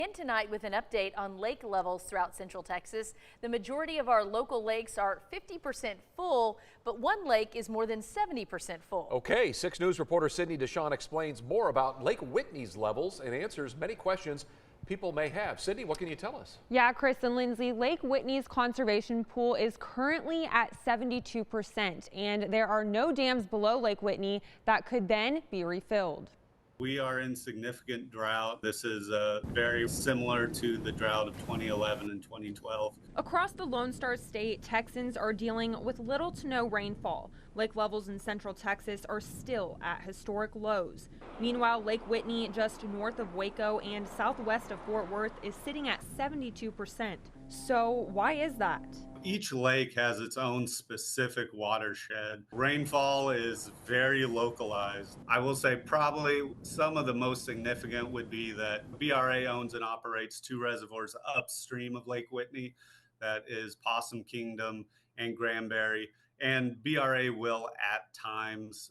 And tonight with an update on lake levels throughout Central Texas. The majority of our local lakes are 50% full, but one lake is more than 70% full. Okay, 6 News reporter Sydney Deshawn explains more about Lake Whitney's levels and answers many questions people may have. Sydney, what can you tell us? Yeah, Chris and Lindsay, Lake Whitney's conservation pool is currently at 72%, and there are no dams below Lake Whitney that could then be refilled. We are in significant drought. This is very similar to the drought of 2011 and 2012. Across the Lone Star State, Texans are dealing with little to no rainfall. Lake levels in Central Texas are still at historic lows. Meanwhile, Lake Whitney, just north of Waco and southwest of Fort Worth, is sitting at 72%. So why is that? Each lake has its own specific watershed. Rainfall is very localized. I will say probably some of the most significant would be that BRA owns and operates 2 reservoirs upstream of Lake Whitney. That is Possum Kingdom and Granbury. And BRA will at times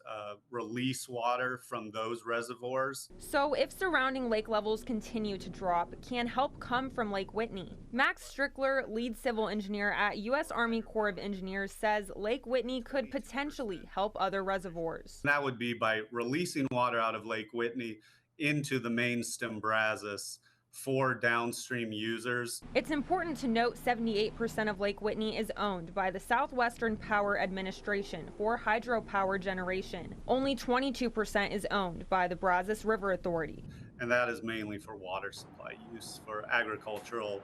release water from those reservoirs. So if surrounding lake levels continue to drop, can help come from Lake Whitney? Max Strickler, lead civil engineer at U.S. Army Corps of Engineers, says Lake Whitney could potentially help other reservoirs. That would be by releasing water out of Lake Whitney into the main stem Brazos for downstream users. It's important to note 78% of Lake Whitney is owned by the Southwestern Power Administration for hydropower generation. Only 22% is owned by the Brazos River Authority. And that is mainly for water supply use for agricultural,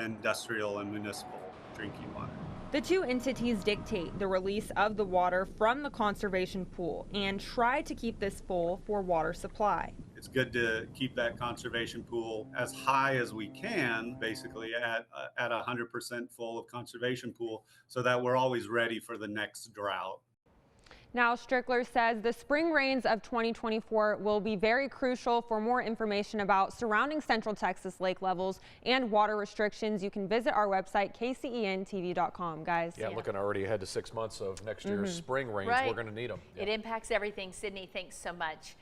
industrial, and municipal drinking water. The 2 entities dictate the release of the water from the conservation pool and try to keep this full for water supply. It's good to keep that conservation pool as high as we can, basically at 100% full of conservation pool, so that we're always ready for the next drought. Now, Strickler says the spring rains of 2024 will be very crucial. For more information about surrounding Central Texas lake levels and water restrictions, you can visit our website, kcentv.com, guys. Yeah, looking already ahead to 6 months of next year's spring rains. Right. We're going to need them. It impacts everything. Sydney, thanks so much.